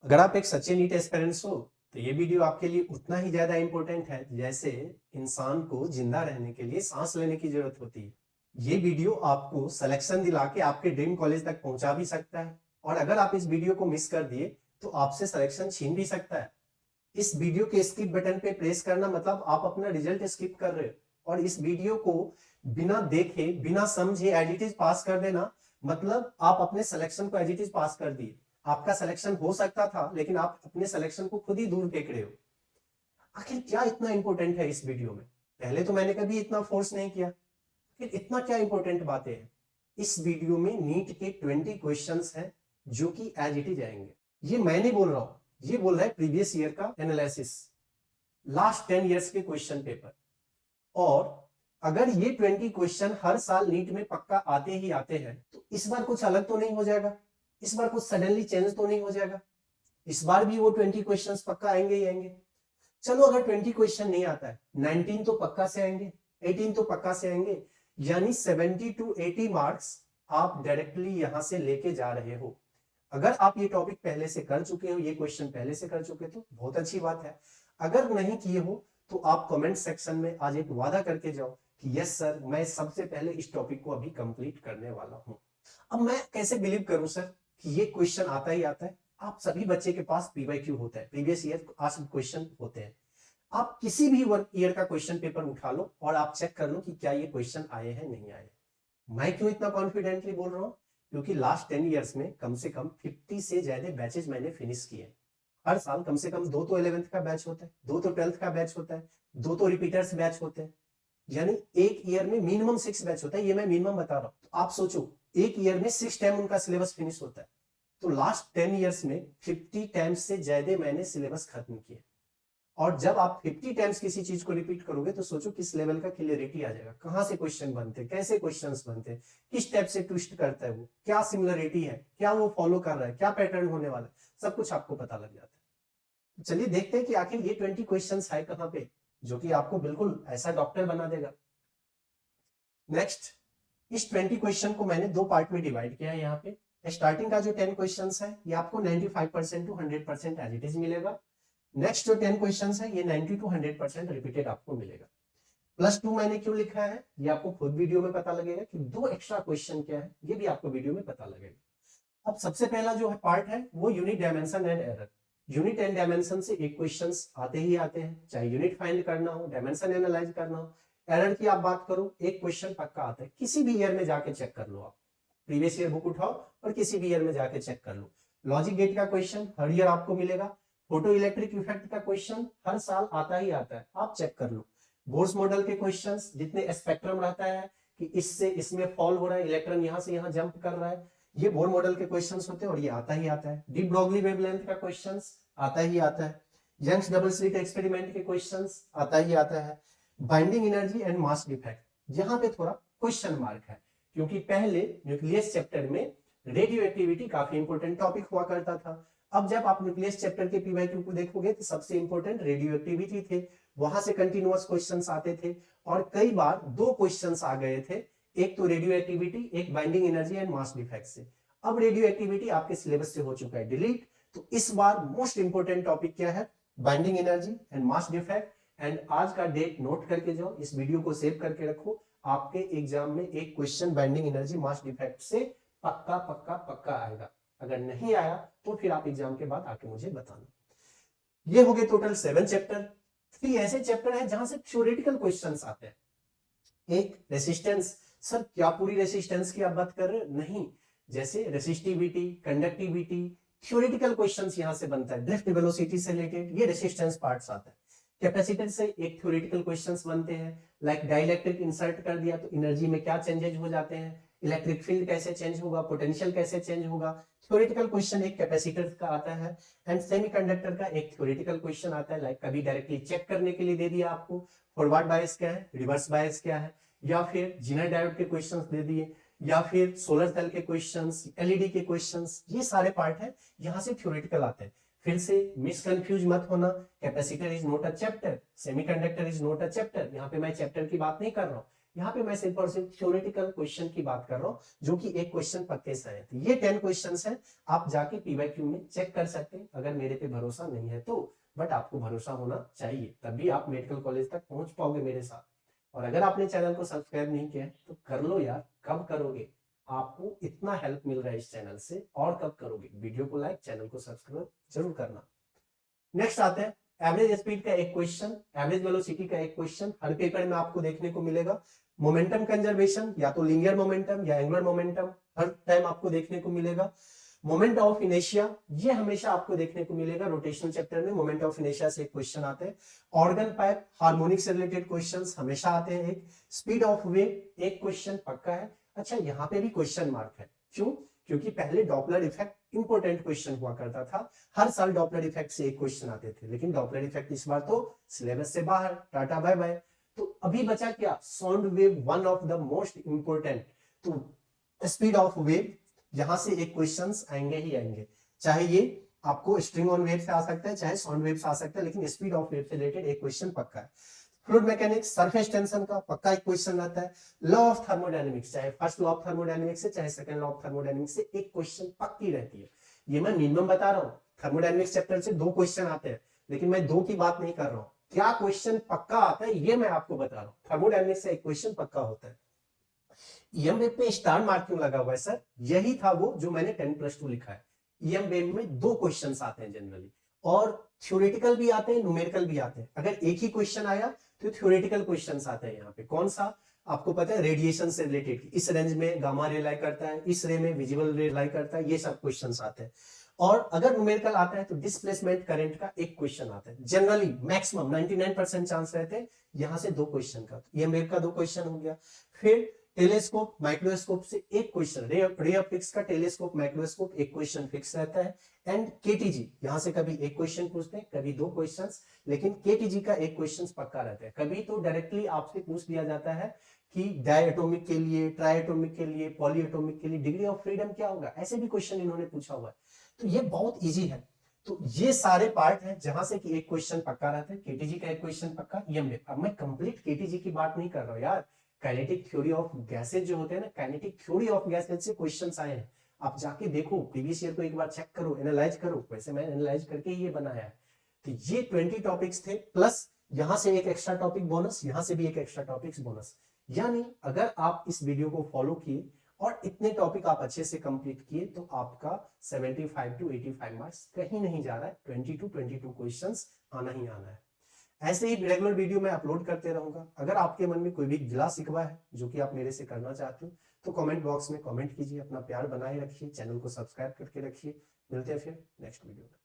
अगर आप एक सच्चे नीट एस्पिरेंट्स हो तो ये वीडियो आपके लिए उतना ही ज्यादा इंपॉर्टेंट है जैसे इंसान को जिंदा रहने के लिए सांस लेने की जरूरत होती है। ये वीडियो आपको सिलेक्शन दिला के आपके ड्रीम कॉलेज तक पहुंचा भी सकता है और अगर आप इस वीडियो को मिस कर दिए तो आपसे सिलेक्शन छीन भी सकता है। इस वीडियो के स्किप बटन पे प्रेस करना मतलब आप अपना रिजल्ट स्किप कर रहे हो और इस वीडियो को बिना देखे बिना समझे एज इट इज पास कर देना मतलब आप अपने सिलेक्शन को एज इट इज पास कर दिए। आपका सिलेक्शन हो सकता था लेकिन आप अपने सिलेक्शन को खुद ही दूर फेंक रहे हो। आखिर क्या इतना इंपॉर्टेंट है इस वीडियो में? पहले तो मैंने कभी इतना फोर्स नहीं किया, आखिर इतना क्या इंपॉर्टेंट बातें हैं इस वीडियो में? नीट के 20 क्वेश्चंस हैं जो कि एज इट इज आएंगे। ये मैं नहीं बोल रहा हूं, ये बोल रहा है प्रीवियस ईयर का एनालिसिस, लास्ट 10 इयर्स के क्वेश्चन पेपर। और अगर ये 20 क्वेश्चन हर साल नीट में पक्का आते ही आते हैं तो इस बार कुछ अलग तो नहीं हो जाएगा? इस बार कुछ सडनली चेंज तो नहीं हो जाएगा? इस बार भी वो 20 क्वेश्चंस पक्का आएंगे ही आएंगे। चलो अगर 20 क्वेश्चन नहीं आता है, 19 तो पक्का से आएंगे, 18 तो पक्का से आएंगे, यानी 70 to 80 मार्क्स आप डायरेक्टली यहां से लेके जा रहे हो। अगर आप ये टॉपिक पहले से कर चुके हो, ये क्वेश्चन पहले से कर चुके तो बहुत अच्छी बात है। अगर नहीं किए हो तो आप कमेंट सेक्शन में आज एक वादा करके जाओ कि यस सर, मैं सबसे पहले इस टॉपिक को अभी कंप्लीट करने वाला हूं। अब मैं कैसे बिलीव करूं सर कि ये क्वेश्चन आता ही आता है? आप सभी बच्चे के पास पीवाईक्यू होता है, प्रीवियस ईयर आस्क्ड क्वेश्चन होते हैं। आप किसी भी ईयर का क्वेश्चन पेपर उठा लो और आप चेक कर लो कि क्या ये क्वेश्चन आए हैं नहीं आए। मैं क्यों इतना कॉन्फिडेंटली बोल रहा हूं? क्योंकि लास्ट 10 इयर्स में कम से कम 50 से ज्यादा बैचेज मैंने फिनिश किए। हर साल कम से कम 2 तो 11th का बैच होता है, 2 तो 12th का बैच होता है, 2 तो रिपीटर्स बैच होते हैं, यानी एक ईयर में मिनिमम 6 बैच होता है। ये मैं मिनिमम बता रहा हूं। तो आप सोचो एक ईयर में 6 टाइम उनका सिलेबस फिनिश होता है, तो लास्ट 10 इयर्स में 50 टाइम्स से ज्यादा मैंने सिलेबस खत्म किया। और जब आप 50 टाइम्स किसी चीज को रिपीट करोगे तो सोचो किस लेवल का क्लियरिटी आ जाएगा, कहां से क्वेश्चन बनते, कैसे क्वेश्चंस बनते, किस टाइप से ट्विस्ट करता है वो, क्या सिमिलरिटी है, क्या वो फॉलो कर रहा है, क्या पैटर्न होने वाला है, सब कुछ आपको पता लग जाता है। चलिए देखते हैं कि आखिर ये 20 क्वेश्चंस है कहां पे जो कि आपको बिल्कुल ऐसा डॉक्टर बना देगा। नेक्स्ट, इस 20 क्वेश्चन को मैंने 2 पार्ट में डिवाइड किया है। यहाँ पे स्टार्टिंग का जो 10 क्वेश्चंस है ये आपको 95% टू 100% एज इट इज मिलेगा। नेक्स्ट जो 10 क्वेश्चंस है ये 90 टू 100% रिपीटेड आपको मिलेगा। +2 मैंने क्यों लिखा है ये आपको खुद वीडियो में पता लगेगा कि 2 एक्स्ट्रा क्वेश्चन क्या है, ये भी आपको वीडियो में पता लगेगा। अब सबसे पहला जो पार्ट है वो unit dimension and error. Unit and dimension से एक क्वेश्चंस आते ही आते हैं, चाहे यूनिट फाइंड करना हो, डायमेंशन एनालाइज करना हो। एरर की आप बात करो, एक क्वेश्चन पक्का आता है, किसी भी ईयर में जाके चेक कर लो। आप प्रीवियस ईयर बुक उठाओ और किसी भी ईयर में जाके चेक कर लो। लॉजिक गेट का क्वेश्चन हर ईयर आपको मिलेगा। फोटो इलेक्ट्रिक इफेक्ट का क्वेश्चन हर साल आता ही आता है, आप चेक कर लो। बोर्स मॉडल के क्वेश्चंस जितने स्पेक्ट्रम रहता है कि इससे इसमें फॉल हो रहा है, इलेक्ट्रॉन यहां से यहां जंप कर रहा है, ये बोर मॉडल के क्वेश्चंस होते हैं और ये आता ही आता है। डीप ब्रॉगली वेवलेंथ का क्वेश्चंस आता ही आता है। यंग्स डबल स्लिट एक्सपेरिमेंट के क्वेश्चंस आता ही आता है। Binding energy and mass defect, यहां पे थोड़ा क्वेश्चन मार्क है क्योंकि पहले न्यूक्लियस चैप्टर में रेडियो एक्टिविटी काफी इंपॉर्टेंट टॉपिक हुआ करता था। अब जब आप न्यूक्लियस चैप्टर के पीवाईक्यू को देखोगे तो सबसे इंपॉर्टेंट रेडियो एक्टिविटी थे, वहां से कंटिन्यूअस क्वेश्चंस आते थे और कई बार 2 क्वेश्चंस आ गए थे, एक तो रेडियो एक्टिविटी, एक binding energy and mass defect से। अब रेडियो एक्टिविटी आपके सिलेबस से हो चुका है डिलीट, तो इस बार मोस्ट इंपॉर्टेंट टॉपिक क्या है? Binding energy and mass defect. And आज का डेट नोट करके जाओ, इस वीडियो को सेव करके रखो, आपके एग्जाम में एक question binding energy mass defect से पक्का पक्का पक्का आएगा। अगर नहीं आया तो फिर आप एग्जाम के बाद आके मुझे बताना। ये हो गए टोटल 7 चैप्टर। 3 ऐसे चैप्टर हैं जहां से थ्योरेटिकल क्वेश्चंस आते हैं। एक रेसिस्टेंस, सर क्या पूरी रेसिस्टेंस की आप बात कर रहे हो? नहीं, जैसे रेसिस्टिविटी, कंडक्टिविटी, थ्योरेटिकल क्वेश्चंस यहां से बनता है। ड्रिफ्ट वेलोसिटी से रिलेटेड ये रेसिस्टेंस पार्ट्स आता है। कैपेसिटर से एक थ्योरेटिकल क्वेश्चंस बनते हैं, लाइक डाइलेक्ट्रिक इंसर्ट कर दिया तो एनर्जी में क्या चेंजेस हो जाते हैं, इलेक्ट्रिक फील्ड कैसे चेंज होगा, पोटेंशियल कैसे चेंज होगा। थ्योरेटिकल क्वेश्चन एक कैपेसिटर का आता है। एंड सेमीकंडक्टर का एक थ्योरेटिकल क्वेश्चन आता है, लाइक कभी डायरेक्टली चेक करने के लिए दे दिया आपको फॉरवर्ड बायस क्या है, रिवर्स बायस क्या है, या फिर जीनर डायोड के क्वेश्चंस दे दिए, या फिर सोलर सेल के क्वेश्चंस, एलईडी के क्वेश्चंस, ये सारे पार्ट है यहां से थ्योरेटिकल आते हैं। फिर से मिसकंफ्यूज मत होना, capacitor is not a chapter, semiconductor is not a chapter. यहाँ पे मैं चैप्टर की बात नहीं कर रहा हूँ, यहाँ पे मैं सिर्फ और सिर्फ थ्योरेटिकल क्वेश्चन की बात कर रहा हूँ जो कि एक क्वेश्चन पक्के से आए। तो ये 10 क्वेश्चन है, आप जाके पीवाईक्यू में चेक कर सकते हैं अगर मेरे पे भरोसा नहीं है तो, बट आपको भरोसा होना चाहिए, तभी आप मेडिकल कॉलेज तक पहुंच पाओगे मेरे साथ। और अगर आपने चैनल को सब्सक्राइब नहीं किया है तो कर लो यार, कब करोगे? आपको इतना हेल्प मिल रहा है इस चैनल से, और कब करोगे? वीडियो को लाइक, चैनल को सब्सक्राइब जरूर करना। नेक्स्ट आते हैं एवरेज स्पीड का एक क्वेश्चन, एवरेज वेलोसिटी का एक क्वेश्चन हर पेपर में आपको देखने को मिलेगा। मोमेंटम कंजर्वेशन, या तो लीनियर मोमेंटम या एंगुलर मोमेंटम, हर टाइम आपको देखने को मिलेगा। मोमेंट ऑफ इनर्शिया, ये हमेशा आपको देखने को मिलेगा रोटेशनल चैप्टर में, मोमेंट ऑफ इनर्शिया से एक क्वेश्चन आते हैं। ऑर्गन पाइप, हार्मोनिक से रिलेटेड क्वेश्चंस हमेशा आते हैं। एक स्पीड ऑफ वेव, एक क्वेश्चन पक्का है। अच्छा, यहाँ पे भी क्वेश्चन मार्क है, क्यों? क्योंकि पहले डॉपलर इफेक्ट इंपॉर्टेंट क्वेश्चन हुआ करता था, हर साल डॉपलर इफेक्ट से एक क्वेश्चन आते थे, लेकिन डॉपलर इफेक्ट इस बार तो सिलेबस से बाहर, टाटा बाय बाय। तो अभी बचा क्या? Sound wave, one of the most important. तो स्पीड ऑफ वेव, यहां से एक क्वेश्चंस आएंगे ही आएंगे, चाहे ये आपको स्ट्रिंग ऑन वेव से आ सकता है, चाहे साउंड वेव से आ सकता है, लेकिन स्पीड ऑफ वेव से रिलेटेड एक क्वेश्चन पक्का है। फ्लूइड मैकेनिक्स, सरफेस टेंशन का पक्का एक क्वेश्चन रहता है। लॉ ऑफ थर्मोडायनेमिक्स, चाहे फर्स्ट लॉ ऑफ थर्मोडायनेमिक्स से चाहे सेकंड लॉ ऑफ थर्मोडायनेमिक्स से एक क्वेश्चन पक्की रहती है। ये मैं मिनिमम बता रहा हूं, थर्मोडायनेमिक्स चैप्टर से 2 क्वेश्चन आते हैं, लेकिन मैं 2 की बात नहीं कर रहा हूं, क्या क्वेश्चन पक्का आता है ये मैं आपको बता रहा हूं। थर्मोडायनेमिक्स से एक क्वेश्चन पक्का होता है। ईएमवेव पे स्टार मार्क क्यों लगा हुआ है सर? यही था वो जो मैंने 10+2 लिखा है। ईएमवेव में 2 क्वेश्चंस आते हैं जनरली, और थ्योरेटिकल भी आते हैं, न्यूमेरिकल भी आते हैं। अगर एक ही क्वेश्चन आया तो थ्योरेटिकल क्वेश्चंस आते हैं यहाँ पे। कौन सा? आपको पता है, रेडिएशन से रिलेटेड, इस रेंज में गामा रे लाई करता है, इस रे में विजिबल रे लाई करता है, ये सब क्वेश्चंस आते हैं। और अगर न्यूमेरिकल आता है तो डिस्प्लेसमेंट करंट का एक क्वेश्चन आता है। जनरली मैक्सिमम 99% चांस रहते हैं यहां से 2 क्वेश्चन का। ईएमवेव का 2 क्वेश्चन हो गया। फिर टेलीस्कोप, माइक्रोस्कोप से एक क्वेश्चन, रे ऑप्टिक्स का टेलीस्कोप, माइक्रोस्कोप, एक क्वेश्चन फिक्स रहता है। एंड केटीजी, यहां से कभी एक क्वेश्चन पूछते हैं, कभी 2 क्वेश्चंस, लेकिन केटीजी का एक क्वेश्चन पक्का रहता है। कभी तो डायरेक्टली आपसे पूछ दिया जाता है कि डायएटॉमिक के लिए, ट्राइएटॉमिक के लिए, पॉलीएटॉमिक के लिए डिग्री ऑफ फ्रीडम क्या होगा, ऐसे भी क्वेश्चन इन्होंने पूछा हुआ है। तो ये बहुत इजी है। तो ये सारे पार्ट हैं जहां से कि एक क्वेश्चन पक्का रहता है। केटीजी का एक क्वेश्चन पक्का, ईएमवेव। अब मैं कंप्लीट केटीजी की बात नहीं कर रहा हूं यार, काइनेटिक थ्योरी ऑफ गैसेज जो होते हैं ना, काइनेटिक थ्योरी ऑफ गैसेज से क्वेश्चंस आए हैं। आप जाके देखो, प्रीवियस ईयर को एक बार चेक करो, एनालाइज करो, वैसे मैं एनालाइज करके ये बनाया है। तो ये 20 टॉपिक्स थे, प्लस यहां से एक एक्स्ट्रा टॉपिक बोनस, यहां से भी एक एक्स्ट्रा टॉपिक्स बोनस। यानी अगर आप इस वीडियो को फॉलो किए और इतने टॉपिक आप अच्छे से कंप्लीट किए तो आपका 75 to 85 मार्क्स कहीं नहीं जा रहा है, 20 to 22 क्वेश्चंस आना ही आना है। ऐसे ही रेगुलर वीडियो मैं अपलोड करते रहूंगा। अगर आपके मन में कोई भी गिला शिकवा है जो कि आप मेरे से करना चाहते हो तो कमेंट बॉक्स में कमेंट कीजिए, अपना प्यार बनाए रखिए, चैनल को सब्सक्राइब करके रखिए। मिलते हैं फिर नेक्स्ट वीडियो में।